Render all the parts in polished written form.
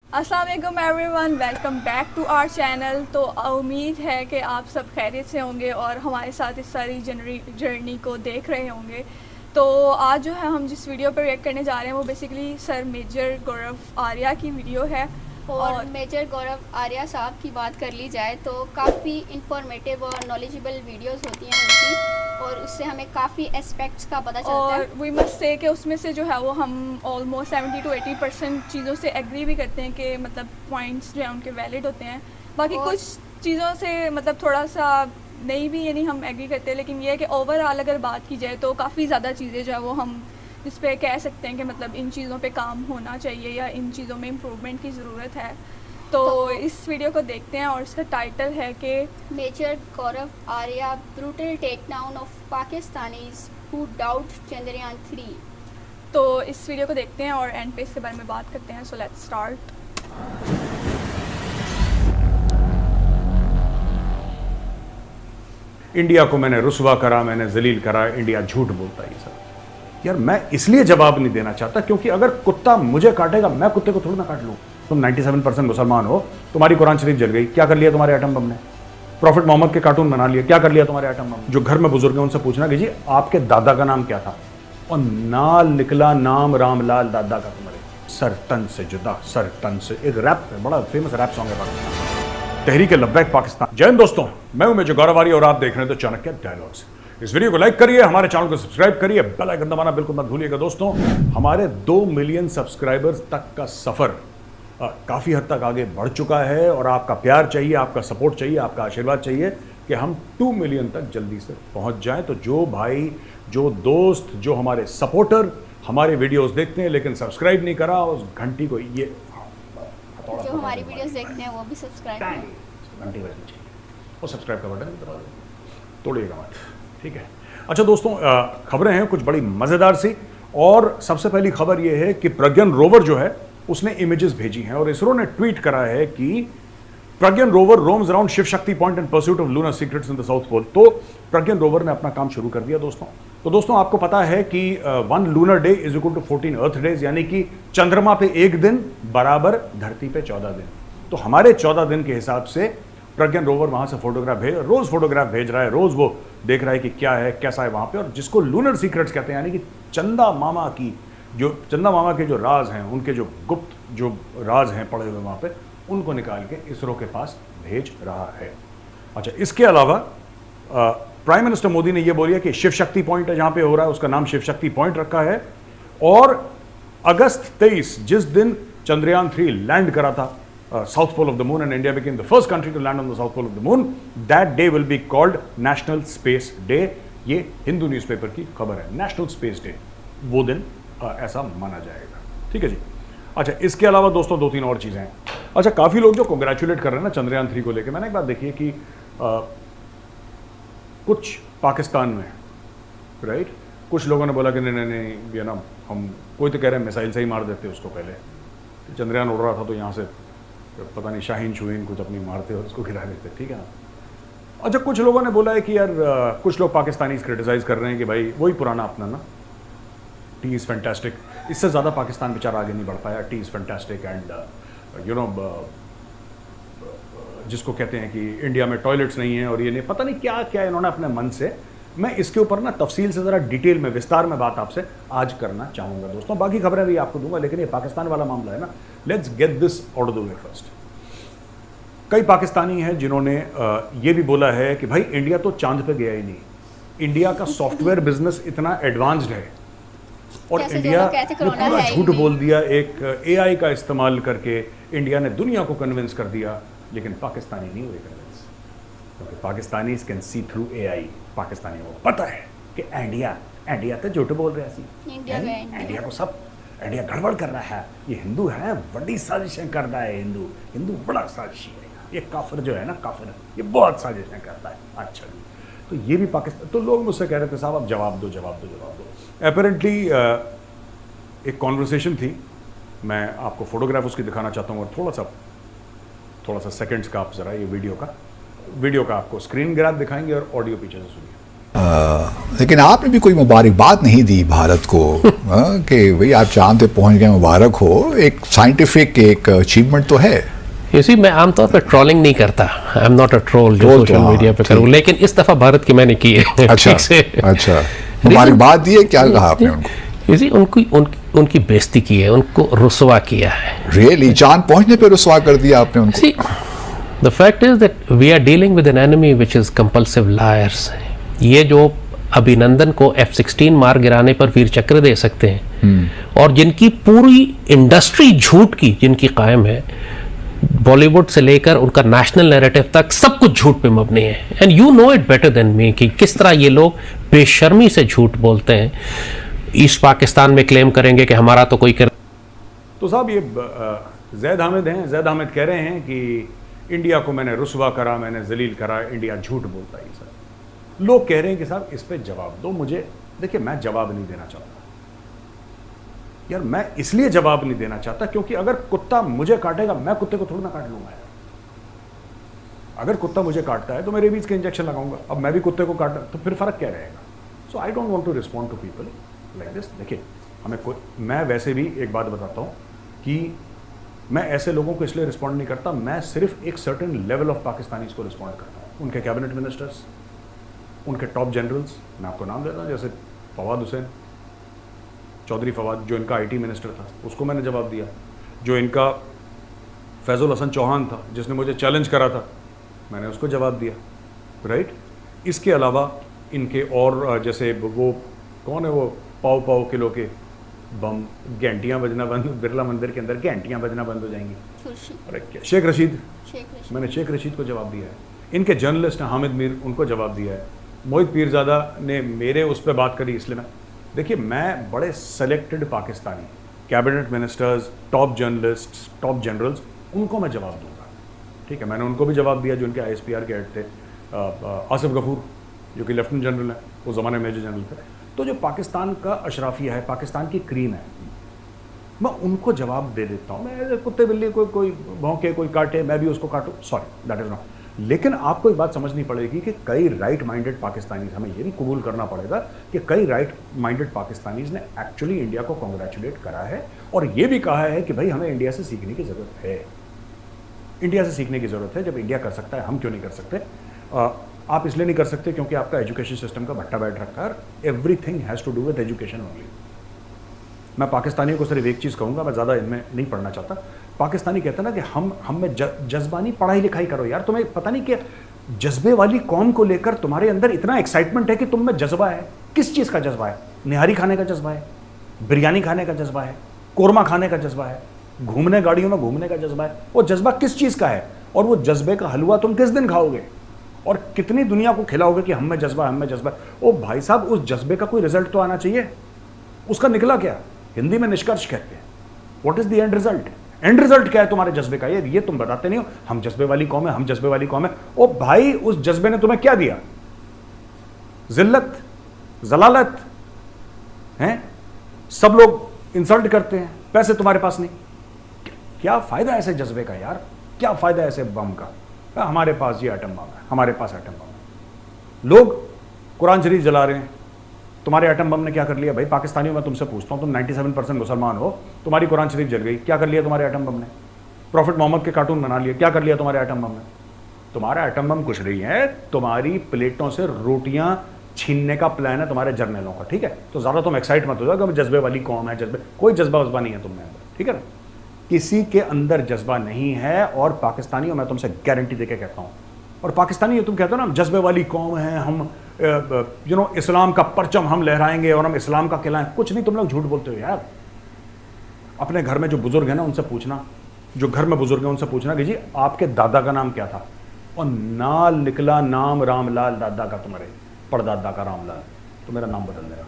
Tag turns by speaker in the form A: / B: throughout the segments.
A: अस्सलाम वालेकुम everyone, welcome back to our channel. तो उम्मीद है कि आप सब खैरियत से होंगे और हमारे साथ इस सारी जर्नी को देख रहे होंगे। तो आज जो है हम जिस वीडियो पर रिएक्ट करने जा रहे हैं वो basically sir major Gaurav Arya की वीडियो है।
B: और मेजर गौरव आर्या साहब की बात कर ली जाए तो काफ़ी इंफॉर्मेटिव और नॉलेजेबल वीडियोस होती हैं उनकी, और उससे हमें काफ़ी एस्पेक्ट्स का पता चलता है।
A: और वी मस्ट से कि उसमें से जो है वो हम ऑलमोस्ट 70 to 80% चीज़ों से एग्री भी करते हैं कि मतलब पॉइंट्स जो हैं उनके वैलिड होते हैं। बाकी कुछ चीज़ों से मतलब थोड़ा सा नहीं भी यानी हम एग्री करते हैं, लेकिन ये है कि ओवरऑल अगर बात की जाए तो काफ़ी ज़्यादा चीज़ें जो है वो हम जिस पे कह सकते हैं कि मतलब इन चीज़ों पे काम होना चाहिए या इन चीज़ों में इम्प्रूवमेंट की ज़रूरत है। तो इस वीडियो को देखते हैं और इसका टाइटल है कि
B: major Gaurav Arya brutal take down of Pakistanis who doubt Chandrayaan 3।
A: तो इस वीडियो को देखते हैं और एंड पे इसके बारे में बात करते हैं। So let's start.
C: इंडिया को मैंने रुसवा करा, मैंने जलील करा, इंडिया झूठ बोलता है। ये सब यार मैं इसलिए जवाब नहीं देना चाहता क्योंकि अगर कुत्ता मुझे काटेगा मैं कुत्ते को थोड़ा ना काट लूँ। तुम 97% मुसलमान हो, तुम्हारी कुरान शरीफ जल गई, क्या कर लिया तुम्हारे एटम बम ने? प्रॉफिट मोहम्मद के कार्टून बना लिए, क्या कर लिया तुम्हारे एटम बम? जो घर में बुजुर्ग हैं उनसे पूछना कि जी आपके दादा का नाम क्या था, और नाल निकला नाम रामलाल दादा का तुम्हारे। सर तन से जुदा, सर तन से। एक रैप है, बड़ा फेमस रैप सॉन्ग है पाकिस्तान, तहरीक लब्बैक पाकिस्तान। जय हिंद दोस्तों, मैं हूं मेजर गौरव आर्या और आप देख रहे हैं तो चाणक्य डायलॉग्स। इस वीडियो को लाइक करिए, हमारे चैनल को सब्सक्राइब करिए, बेल आइकन दबाना बिल्कुल मत भूलिएगा दोस्तों। हमारे 2 मिलियन सब्सक्राइबर्स तक का सफर काफ़ी हद तक आगे बढ़ चुका है और आपका प्यार चाहिए, आपका सपोर्ट चाहिए, आपका आशीर्वाद चाहिए कि हम 2 मिलियन तक जल्दी से पहुंच जाएं। तो जो भाई, जो दोस्त, जो हमारे सपोर्टर हमारे वीडियोस देखते हैं लेकिन सब्सक्राइब नहीं करा, उस घंटी को ये
B: जो हमारी वीडियोस देखते हैं वो भी सब्सक्राइब करें,
C: घंटी बजनी चाहिए और सब्सक्राइब का बटन दबा दें, तोड़िएगा मत, ठीक है। अच्छा दोस्तों, खबरें हैं कुछ बड़ी मज़ेदार सी। और सबसे पहली खबर यह है कि प्रज्ञान रोवर जो है उसने इमेजेस भेजी हैं और इसरो ने ट्वीट करा है कि Pragyan rover roams around Shiv Shakti point in pursuit of lunar secrets in the south pole. तो प्रज्ञान रोवर ने अपना काम शुरू कर दिया दोस्तों। तो दोस्तों आपको पता है कि 1 lunar day is equal to 14 earth days, यानी कि चंद्रमा पे 1 दिन बराबर धरती पे 14 दिन। तो हमारे 14 दिन के हिसाब से प्रज्ञान रोवर वहां से फोटोग्राफ रोज फोटोग्राफ भेज रहा है, रोज वो देख रहा है कि क्या है कैसा है वहां पे। और जिसको लूनर सीक्रेट्स कहते हैं, यानी कि चंदा मामा के जो राज हैं, उनके जो गुप्त जो राज हैं पड़े हुए वहां पे, उनको निकाल के इसरो के पास भेज रहा है। अच्छा, इसके अलावा प्राइम मिनिस्टर मोदी ने यह बोलिया कि शिव शक्ति पॉइंट जहां पे हो रहा है उसका नाम शिव शक्ति पॉइंट रखा है। और अगस्त 23 जिस दिन चंद्रयान 3 लैंड करा था south pole of the moon and India became the first country to land on the south pole of the moon, that day will be called national space day. ये हिंदू न्यूज़पेपर की खबर है, नेशनल स्पेस डे, वो दिन ऐसा माना जाएगा, ठीक है जी। अच्छा, इसके अलावा दोस्तों 2-3 और चीज़ें हैं। अच्छा, काफ़ी लोग जो कॉन्ग्रेचुलेट कर रहे हैं ना चंद्रयान 3 को लेकर, मैंने एक बात देखी है कि कुछ पाकिस्तान में, राइट, कुछ लोगों ने बोला कि नहीं नहीं नहीं, ये ना हम, कोई तो कह रहे हैं मिसाइल से ही मार देते उसको, पहले चंद्रयान उड़ रहा था तो यहाँ से पता नहीं शाहीन शुहीन कुछ अपनी मारते और उसको गिरा देते, ठीक है ना। अच्छा, कुछ लोगों ने बोला है कि यार कुछ लोग पाकिस्तानी क्रिटिसाइज कर रहे हैं कि भाई वही पुराना अपना ना, टी इज़ फैंटास्टिक, इससे ज़्यादा पाकिस्तान बेचारा आगे नहीं बढ़ पाया। T is fantastic and you know, जिसको कहते हैं कि इंडिया में टॉयलेट्स नहीं है और ये नहीं, पता नहीं क्या क्या इन्होंने अपने मन से। मैं इसके ऊपर ना तफसील से ज़रा डिटेल में विस्तार में बात आपसे आज करना चाहूँगा दोस्तों। बाकी खबरें भी आपको दूंगा, लेकिन ये पाकिस्तान वाला मामला है ना, let's get this out of the way first. कई पाकिस्तानी हैं जिन्होंने ये भी बोला है कि भाई इंडिया तो चांद पे गया ही नहीं, इंडिया का सॉफ्टवेयर बिजनेस इतना एडवांस्ड है और इंडिया ने पूरा झूठ बोल दिया। एक AI का इस्तेमाल करके इंडिया ने दुनिया को कन्विंस कर दिया, लेकिन पाकिस्तानी नहीं हुए कन्विंस, क्योंकि Pakistani can see through AI। Pakistani को पता है कि इंडिया तो झूठ बोल रहा है, इंडिया को सब, इंडिया गड़बड़ कर रहा है, ये हिंदू है, बड़ी साजिशें कर रहा है, हिंदू बड़ा साजिशी है, ये काफिर जो है ना, काफिर ये बहुत साजिशें करता है। अच्छा जी, तो ये भी पाकिस्तान। तो लोग मुझसे कह रहे थे साहब आप जवाब दो। अपेरेंटली एक कॉन्वर्सेशन थी, मैं आपको फोटोग्राफ उसकी दिखाना चाहता हूँ और थोड़ा सा सेकंड्स का आप ज़रा ये वीडियो का आपको स्क्रीन ग्रैब दिखाएंगे और ऑडियो पीछे से सुनिए।
D: लेकिन आपने भी कोई मुबारकबाद नहीं दी भारत को कि भाई आप चांद पे पहुंच गए, मुबारक हो। एक साइंटिफिक एक अचीवमेंट तो है।
E: इसी मैं आमतौर पर ट्रोलिंग नहीं करता, I am not a troll जो सोशल मीडिया पे करूँ, लेकिन इस दफा भारत की मैंने की है।
D: अच्छा अच्छा, मुबारकबाद दी है, क्या कहा आपने उनको?
E: इसी उनकी बेइज्जती की है, उनको रुसवा किया है।
D: रियली चांद पहुंचने पे रुसवा कर दिया आपने उनको?
E: See, the fact is that we are dealing with an enemy which is compulsive liars. ये जो अभिनंदन को F-16 मार गिराने पर वीर चक्र दे सकते हैं, और जिनकी पूरी इंडस्ट्री झूठ की जिनकी कायम है, बॉलीवुड से लेकर उनका नेशनल नैरेटिव तक सब कुछ झूठ पे मबनी है। And you know it better than me कि किस तरह ये लोग बेशर्मी से झूठ बोलते हैं। ईस्ट पाकिस्तान में क्लेम करेंगे कि हमारा तो कोई कर।
C: तो साहब ये जैद हामिद हैं, जैद हामिद कह रहे हैं कि इंडिया को मैंने रुसवा करा, मैंने जलील करा, इंडिया झूठ बोलता है। सर लोग कह रहे हैं कि साहब इस पे जवाब दो मुझे। देखिए मैं जवाब नहीं देना चाहता यार, मैं इसलिए जवाब नहीं देना चाहता क्योंकि अगर कुत्ता मुझे काटेगा मैं कुत्ते को थोड़ा ना काट लूंगा यार। अगर कुत्ता मुझे काटता है तो मैं रेबीज के इंजेक्शन लगाऊंगा, अब मैं भी कुत्ते को काटा तो फिर फर्क क्या रहेगा? So I don't want to respond to people like this. देखिए हमें कोई, मैं वैसे भी एक बात बताता हूं कि मैं ऐसे लोगों को इसलिए रिस्पॉन्ड नहीं करता, मैं सिर्फ एक सर्टेन लेवल ऑफ पाकिस्तानीज को रिस्पॉन्ड करता हूँ। उनके कैबिनेट मिनिस्टर्स, उनके टॉप जनरल्स, मैं आपको नाम देता हूँ, जैसे फवाद हुसैन चौधरी फवाद जो इनका आईटी मिनिस्टर था, उसको मैंने जवाब दिया। जो इनका फैजुल हसन चौहान था जिसने मुझे चैलेंज करा था, मैंने उसको जवाब दिया, राइट। इसके अलावा इनके और जैसे वो कौन है, वो पाव पाव किलो के बम, घंटियाँ बजना बंद, बिरला मंदिर के अंदर घंटियाँ बजना बंद हो जाएंगी। अरे क्या, शेख रशीद, मैंने शेख रशीद को जवाब दिया है। इनके जर्नलिस्ट हैं हामिद मीर, उनको जवाब दिया है। मोहित पीरजादा ने मेरे उस पर बात करी, इसलिए मैं, देखिए मैं बड़े selected Pakistani cabinet ministers, top journalist, top generals, उनको मैं जवाब दूंगा, ठीक है। मैंने उनको भी जवाब दिया जो उनके ISPR के हेड थे, आसिफ गफूर जो कि लेफ्टिनेंट जनरल है, उस ज़माने मेजर जनरल थे। तो जो पाकिस्तान का अशराफिया है, पाकिस्तान की क्रीम है, मैं उनको जवाब दे देता हूँ। मैं कुत्ते बिल्ली कोई भौंके, कोई काटे, मैं भी उसको काटूँ, सॉरी दैट इज़ नॉट। लेकिन आपको एक बात समझनी पड़ेगी कि कई राइट माइंडेड पाकिस्तानीज, हमें ये भी कबूल करना पड़ेगा कि कई राइट माइंडेड पाकिस्तानीज ने एक्चुअली इंडिया को कॉन्ग्रेचुलेट करा है और ये भी कहा है कि भाई हमें इंडिया से सीखने की ज़रूरत है, इंडिया से सीखने की ज़रूरत है। जब इंडिया कर सकता है, हम क्यों नहीं कर सकते? आप इसलिए नहीं कर सकते क्योंकि आपका एजुकेशन सिस्टम का भट्टा बैठ रखा है। Everything has to do with education only. मैं पाकिस्तानियों को सिर्फ एक चीज़ कहूँगा, मैं ज़्यादा इनमें नहीं पढ़ना चाहता। पाकिस्तानी कहते हैं ना कि हम में जज्बा नहीं, पढ़ाई लिखाई करो यार। तुम्हें पता नहीं कि जज्बे वाली कौम को लेकर तुम्हारे अंदर इतना एक्साइटमेंट है कि तुम में जज्बा है। किस चीज़ का जज्बा है? निहारी खाने का जज्बा है, बिरयानी खाने का जज्बा है, कोरमा खाने का जज्बा है, घूमने गाड़ियों में घूमने का जज्बा है। वो जज्बा किस चीज़ का है? और वो जज्बे का हलवा तुम किस दिन खाओगे और कितनी दुनिया को खिलाओगे कि हम में जज्बा, हम में जज्बा। ओ भाई साहब, उस जज्बे का कोई रिजल्ट तो आना चाहिए। उसका निकला क्या? हिंदी में निष्कर्ष कहते हैं। What is the end result? And result क्या है तुम्हारे जज्बे का? ये तुम बताते नहीं हो। हम जज्बे वाली कौम है, हम जज्बे वाली कौम है। ओ भाई, उस जज्बे ने तुम्हें क्या दिया? जिल्लत, जलालत हैं, सब लोग इंसल्ट करते हैं, पैसे तुम्हारे पास नहीं। क्या फायदा ऐसे जज्बे का यार? क्या फायदा ऐसे बम का? हमारे पास ये एटम बम है, हमारे पास एटम बम है। लोग कुरान शरीफ जला रहे हैं, तुम्हारे एटम बम ने क्या कर लिया? भाई पाकिस्तानियों, मैं तुमसे पूछता हूँ, तुम 97% मुसलमान हो, तुम्हारी कुरान शरीफ जल गई, क्या कर लिया तुम्हारे एटम बम ने? प्रॉफिट मोहम्मद के कार्टून बना लिए, क्या कर लिया तुम्हारे एटम बम ने? तुम्हारा एटम बम कुछ नहीं है, तुम्हारी प्लेटों से रोटियां छीनने का प्लान है तुम्हारे जर्नलों का, ठीक है। तो ज़्यादा तुम एक्साइट मत हो जाओ कि जज्बे वाली कौम है, जज्बे, कोई जज्बा वज्बा नहीं है तुम में अंदर, ठीक है ना। किसी के अंदर जज्बा नहीं है। और पाकिस्तानियों, मैं तुमसे गारंटी देके कहता हूँ, और पाकिस्तानी ये तुम कहते हो ना जज्बे वाली कौम है, हम इस्लाम का परचम हम लहराएंगे और हम इस्लाम का किला है, कुछ नहीं, तुम लोग झूठ बोलते हो यार। अपने घर में जो बुजुर्ग है ना उनसे पूछना, जो घर में बुजुर्ग है उनसे पूछना कि जी आपके दादा का नाम क्या था, और नाल निकला नाम रामलाल दादा का, तुम्हारे परदादा का रामलाल, तो मेरा नाम बदल देगा,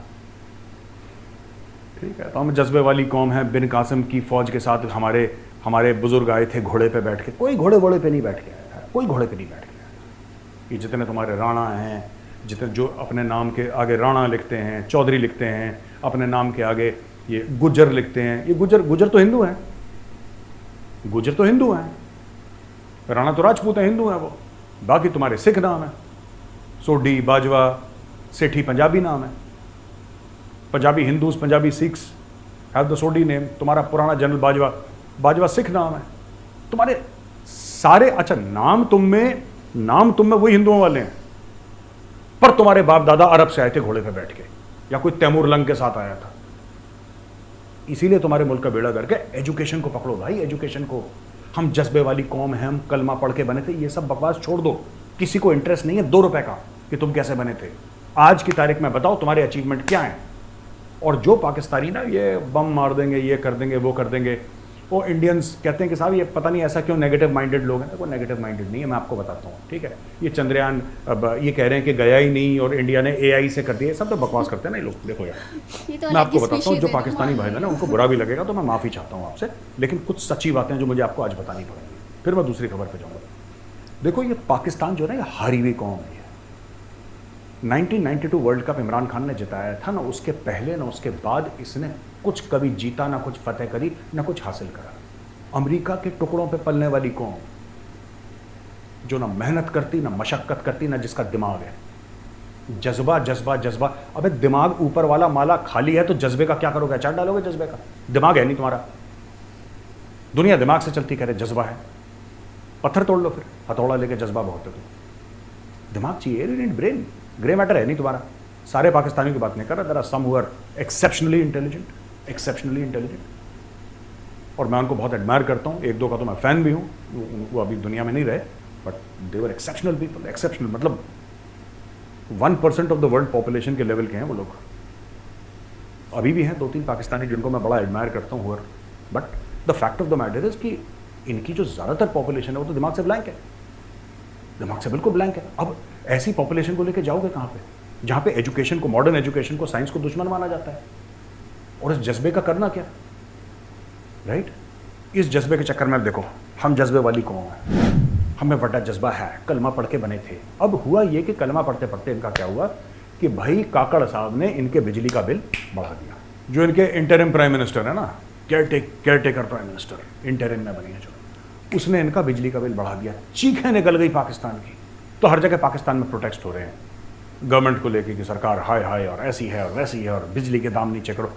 C: ठीक है। तो हम जज्बे वाली कौम है। बिन कासिम की फौज के साथ हमारे बुजुर्ग आए थे घोड़े पे बैठ के। कोई घोड़े पे नहीं बैठ के आया, कोई घोड़े पे नहीं बैठ के आया। ये जितने तुम्हारे राणा हैं, जितने जो अपने नाम के आगे राणा लिखते हैं, चौधरी लिखते हैं, अपने नाम के आगे ये गुज्जर लिखते हैं, ये गुज्जर तो हिंदू हैं, गुज्जर तो हिंदू हैं, राणा तो राजपूत हैं, हिंदू हैं वो। बाकी तुम्हारे सिख नाम है, सोडी, बाजवा, सेठी पंजाबी नाम है, Punjabi Hindus, Punjabi Sikhs have the Sodhi name. तुम्हारा पुराना जनरल बाजवा, बाजवा सिख नाम है। तुम्हारे सारे, अच्छा नाम तुम में वही हिंदुओं वाले हैं, पर तुम्हारे बाप दादा अरब से आए थे घोड़े पे बैठ के, या कोई तैमूर लंग के साथ आया था। इसीलिए तुम्हारे मुल्क का बेड़ा करके एजुकेशन को पकड़ो भाई, एजुकेशन को। हम जज्बे वाली कौम है, हम कलमा पढ़ के बने थे, ये सब बकवास छोड़ दो। किसी को इंटरेस्ट नहीं है 2 रुपए का कि तुम कैसे बने थे। आज की तारीख में बताओ तुम्हारे अचीवमेंट क्या हैं। और जो पाकिस्तानी ना ये बम मार देंगे, ये कर देंगे, वो कर देंगे, वो इंडियंस कहते हैं कि साहब ये पता नहीं ऐसा क्यों नेगेटिव माइंडेड लोग हैं। वो नेगेटिव माइंडेड नहीं है, मैं आपको बताता हूँ, ठीक है। ये चंद्रयान अब ये कह रहे हैं कि गया ही नहीं और इंडिया ने AI से कर दिया, सब तो बकवास करते हैं ना ये लोग। देखो यार, मैं आपको बताता हूँ, जो पाकिस्तानी भाई है ना उनको बुरा भी लगेगा तो मैं माफ़ी चाहता हूँ आपसे, लेकिन कुछ सच्ची बातें जो मुझे आपको आज बतानी पड़ेंगी। फिर मैं दूसरी खबर पर जाऊँगा। देखो ये पाकिस्तान जो है ना, ये हारी हुई कौम है। 1992 वर्ल्ड कप इमरान खान ने जिताया था ना, उसके पहले ना उसके बाद इसने कुछ कभी जीता ना, कुछ फतेह करी ना, कुछ हासिल करा। अमेरिका के टुकड़ों पे पलने वाली कौम, जो ना मेहनत करती ना मशक्कत करती ना जिसका दिमाग है, जज्बा जज्बा जज्बा। अबे दिमाग ऊपर वाला माला खाली है तो जज्बे का क्या करोगे? अचार डालोगे जज्बे का? दिमाग है नहीं तुम्हारा। दुनिया दिमाग से चलती, कह रहे जज्बा है। पत्थर तोड़ लो फिर, हथौड़ा लेके, जज्बा बहुत है। तो दिमाग चाहिए, you need brain. Grey matter है नहीं तुम्हारा। सारे पाकिस्तानियों की बात नहीं कर रहा, there are some who are exceptionally intelligent, और मैं उनको बहुत एडमायर करता हूँ। 1-2 का तो मैं फ़ैन भी हूँ, वो अभी दुनिया में नहीं रहे, but they were exceptional people. Exceptional मतलब 1% ऑफ द वर्ल्ड पॉपुलेशन के लेवल के हैं वो लोग। अभी भी हैं 2-3 पाकिस्तानी जिनको मैं बड़ा एडमायर करता हूँ, but the fact of the matter is कि इनकी जो ज़्यादातर पॉपुलेशन है वो तो दिमाग से ब्लैंक है, दिमाग से बिल्कुल ब्लैंक है। अब ऐसी पॉपुलेशन को लेके जाओगे कहाँ पे, जहाँ पे एजुकेशन को, मॉडर्न एजुकेशन को, साइंस को दुश्मन माना जाता है। और इस जज्बे का करना क्या, राइट? इस जज्बे के चक्कर में देखो, हम जज्बे वाली कौन है, हमें बड़ा जज्बा है, कलमा पढ़ के बने थे। अब हुआ ये कि कलमा पढ़ते पढ़ते इनका क्या हुआ कि भाई काकड़ साहब ने इनके बिजली का बिल बढ़ा दिया। जो इनके इंटरिम प्राइम मिनिस्टर है ना, केयरटेकर प्राइम मिनिस्टर इंटरिम में बनी है जो, उसने इनका बिजली का बिल बढ़ा दिया। चीखें निकल गई पाकिस्तान की। तो हर जगह पाकिस्तान में प्रोटेस्ट हो रहे हैं गवर्नमेंट को लेके कि सरकार हाय हाय और ऐसी है और वैसी है और बिजली के दाम नीचे करो।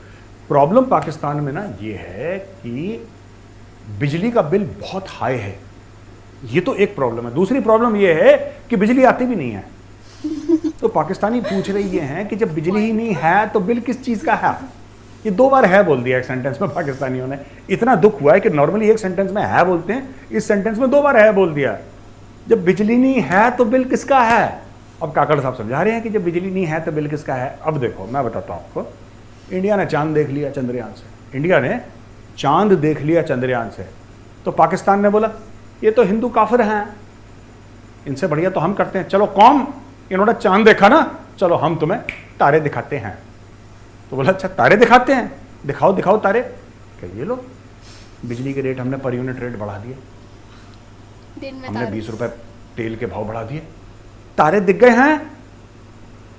C: प्रॉब्लम पाकिस्तान में ना ये है कि बिजली का बिल बहुत हाई है, ये तो एक प्रॉब्लम है। दूसरी प्रॉब्लम ये है कि बिजली आती भी नहीं है। तो पाकिस्तानी पूछ रहे ये हैं कि जब बिजली ही नहीं है तो बिल किस चीज़ का है। ये 2 बार है बोल दिया एक सेंटेंस में पाकिस्तानियों ने। इतना दुख हुआ है कि नॉर्मली एक सेंटेंस में है बोलते हैं, इस सेंटेंस में 2 बार है बोल दिया। जब बिजली नहीं है तो बिल किसका है? अब काकड़ साहब समझा रहे हैं कि जब बिजली नहीं है तो बिल किसका है। अब देखो मैं बताता हूँ आपको, इंडिया ने चांद देख लिया चंद्रयान से, इंडिया ने चांद देख लिया चंद्रयान से। तो पाकिस्तान ने बोला ये तो हिंदू काफिर हैं, इनसे बढ़िया तो हम करते हैं। चलो कौम, इन्होंने चांद देखा ना, चलो हम तुम्हें तारे दिखाते हैं। तो बोला अच्छा तारे दिखाते हैं, दिखाओ दिखाओ तारे। क्या ये लो, बिजली के रेट हमने पर यूनिट रेट बढ़ा दिए, हमने 20 रुपए तेल के भाव बढ़ा दिए, तारे दिख गए हैं।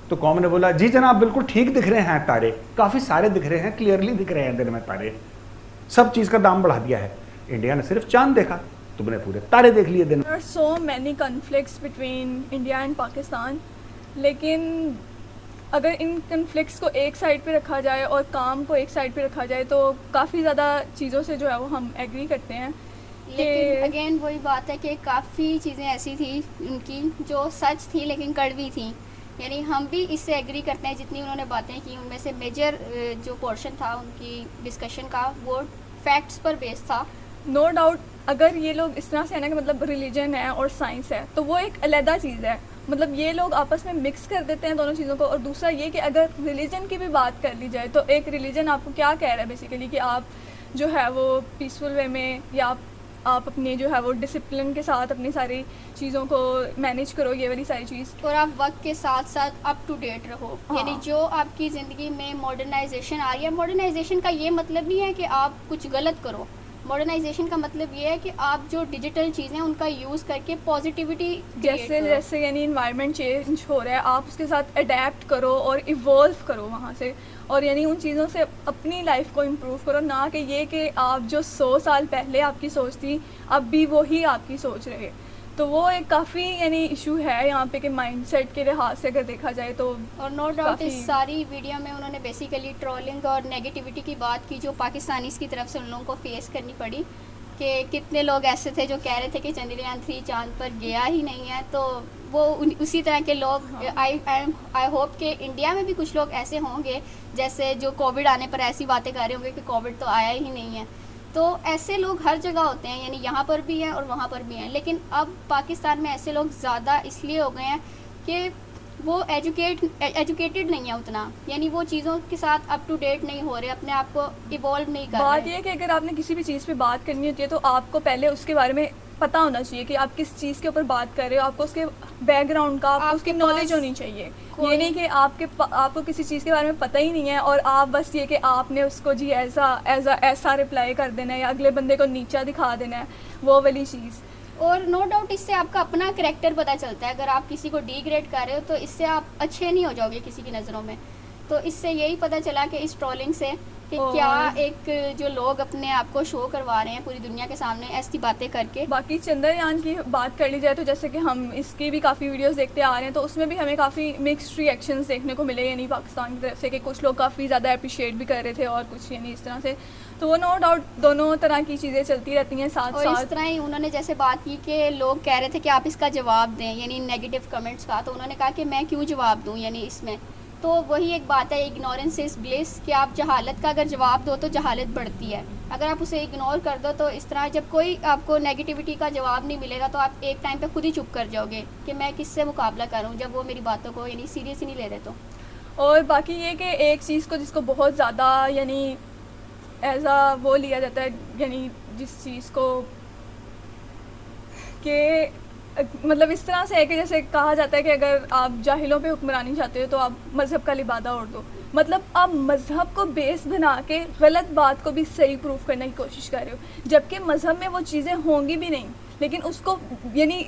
C: तो कौम ने बोला जी जनाब बिल्कुल ठीक दिख रहे हैं तारे, काफी सारे दिख रहे हैं, क्लियरली दिख रहे हैं दिन में तारे, सब चीज का दाम बढ़ा दिया है। इंडिया ने सिर्फ चांद देखा, तुमने पूरे तारे देख लिए दिन में।
A: There are so many conflicts between India and Pakistan, लेकिन अगर इन कन्फ्लिक्ट्स को एक साइड पे रखा जाए और काम को एक साइड पे रखा जाए तो काफ़ी ज़्यादा चीज़ों से जो है वो हम एग्री करते हैं।
B: लेकिन अगेन वही बात है कि काफ़ी चीज़ें ऐसी थी उनकी जो सच थी लेकिन कड़वी थी। यानी हम भी इससे एग्री करते हैं, जितनी उन्होंने बातें की उनमें से मेजर जो पोर्शन था उनकी डिस्कशन का वो फैक्ट्स पर बेस्ड था।
A: नो डाउट अगर ये लोग इस तरह से है ना कि मतलब रिलीजन है और साइंस है तो वो एक अलहदा चीज़ है, मतलब ये लोग आपस में मिक्स कर देते हैं दोनों चीज़ों को। और दूसरा ये कि अगर रिलीजन की भी बात कर ली जाए तो एक रिलीजन आपको क्या कह रहा है बेसिकली कि आप जो है वो पीसफुल वे में या आप अपने जो है वो डिसिप्लिन के साथ अपनी सारी चीज़ों को मैनेज करो, ये वाली सारी चीज़,
B: और आप वक्त के साथ साथ अप टू डेट रहो।
A: हाँ।
B: यानी जो आपकी ज़िंदगी में मॉडर्नाइजेशन आ रही है, मॉडर्नाइजेशन का ये मतलब नहीं है कि आप कुछ गलत करो। मॉडर्नाइजेशन का मतलब ये है कि आप जो डिजिटल चीज़ें उनका यूज़ करके पॉजिटिविटी
A: जैसे यानी इन्वायरमेंट चेंज हो रहा है, आप उसके साथ अडेप्ट करो और इवॉल्व करो वहाँ से, और यानी उन चीज़ों से अपनी लाइफ को इम्प्रूव करो, ना कि ये कि आप जो 100 साल पहले आपकी सोच थी अब भी वही आपकी सोच रहे। तो वो एक काफ़ी यानी इशू है यहाँ पे कि माइंडसेट के लिहाज से अगर देखा जाए तो।
B: और नो डाउट
A: काफ़ी-
B: इस सारी वीडियो में उन्होंने बेसिकली ट्रोलिंग और नेगेटिविटी की बात की जो पाकिस्तानीज़ की तरफ से उन लोगों को फेस करनी पड़ी, कि कितने लोग ऐसे थे जो कह रहे थे कि चंद्रयान 3 चांद पर गया ही नहीं है। तो वो उसी तरह के लोग आई होप कि इंडिया में भी कुछ लोग ऐसे होंगे जैसे जो कोविड आने पर ऐसी बातें कर रहे होंगे कि कोविड तो आया ही नहीं है। तो ऐसे लोग हर जगह होते हैं, यानी यहाँ पर भी हैं और वहाँ पर भी हैं। लेकिन अब पाकिस्तान में ऐसे लोग ज़्यादा इसलिए हो गए हैं कि वो एजुकेटेड नहीं है उतना, यानी वो चीज़ों के साथ अप टू डेट नहीं हो रहे, अपने आप को इवॉल्व नहीं कर
A: बात
B: रहे।
A: ये है कि अगर आपने किसी भी चीज़ पे बात करनी होती है तो आपको पहले उसके बारे में पता होना चाहिए कि आप किस चीज़ के ऊपर बात कर रहे हो, आपको उसके बैकग्राउंड का, आपको उसकी
B: आपके
A: नॉलेज
B: पास
A: होनी चाहिए। ये
B: कोई-
A: नहीं कि आपको किसी चीज़ के बारे में पता ही नहीं है और आप बस ये कि आपने उसको जी ऐसा रिप्लाई कर देना है या अगले बंदे को नीचा दिखा देना है, वो वाली चीज़।
B: और नो डाउट इससे आपका अपना करैक्टर पता चलता है। अगर आप किसी को डिग्रेड कर रहे हो तो इससे आप अच्छे नहीं हो जाओगे किसी की नज़रों में। तो इससे यही पता चला कि इस ट्रोलिंग से कि
A: और-
B: क्या एक जो लोग अपने आप को शो करवा रहे हैं पूरी दुनिया के सामने ऐसी बातें करके।
A: बाकी चंद्रयान की बात कर ली जाए तो जैसे कि हम इसकी भी काफ़ी वीडियोस देखते आ रहे हैं, तो उसमें भी हमें काफ़ी मिक्स्ड रिएक्शंस देखने को मिले, यानी पाकिस्तान की तरफ से कि कुछ लोग काफ़ी ज़्यादा अप्रिशिएट भी कर रहे थे और कुछ यानी इस तरह से। तो वो नो डाउट दोनों तरह की चीज़ें चलती रहती हैं साथ
B: और इस
A: साथ।
B: तरह ही उन्होंने जैसे बात की कि लोग कह रहे थे कि आप इसका जवाब दें, यानी नेगेटिव कमेंट्स का। तो उन्होंने कहा कि मैं क्यों जवाब दूं, यानी इसमें तो वही एक बात है, इग्नोरेंस इज ब्लिस, कि आप जहालत का अगर जवाब दो तो जहालत बढ़ती है। अगर आप उसे इग्नोर कर दो तो इस तरह जब कोई आपको नेगेटिविटी का जवाब नहीं मिलेगा तो आप एक टाइम पे खुद ही चुप कर जाओगे कि मैं किससे मुकाबला करूं, जब वो मेरी बातों को यानी सीरियस ही नहीं ले रहे तो।
A: और बाकी ये कि एक चीज़ को जिसको बहुत ज़्यादा यानी एज आ वो लिया जाता है, यानी जिस चीज़ को कि मतलब इस तरह से है कि जैसे कहा जाता है कि अगर आप जाहिलों पे हुक्मरानी चाहते हो तो आप मज़हब का लिबादा ओढ़ दो। मतलब आप मज़हब को बेस बना के गलत बात को भी सही प्रूफ करने की कोशिश कर रहे हो, जबकि मज़हब में वो चीज़ें होंगी भी नहीं, लेकिन उसको यानी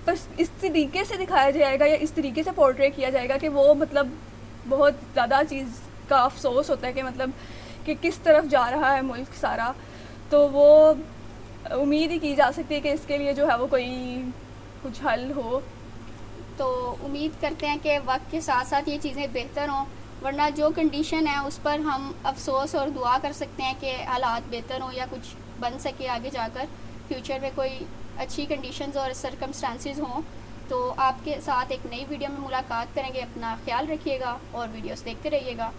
A: बस इस तरीके से दिखाया जाएगा या इस तरीके से पोर्ट्रे किया जाएगा कि वो मतलब बहुत ज़्यादा चीज़ का अफसोस होता है कि मतलब कि किस तरफ जा रहा है मुल्क सारा। तो वो उम्मीद ही की जा सकती है कि इसके लिए जो है वो कोई कुछ हल हो।
B: तो उम्मीद करते हैं कि वक्त के साथ साथ ये चीज़ें बेहतर हों, वरना जो कंडीशन है उस पर हम अफसोस और दुआ कर सकते हैं कि हालात बेहतर हों या कुछ बन सके आगे जाकर, फ्यूचर में कोई अच्छी कंडीशंस और सर्कमस्टांसेस हों। तो आपके साथ एक नई वीडियो में मुलाकात करेंगे। अपना ख्याल रखिएगा और वीडियोस देखते रहिएगा।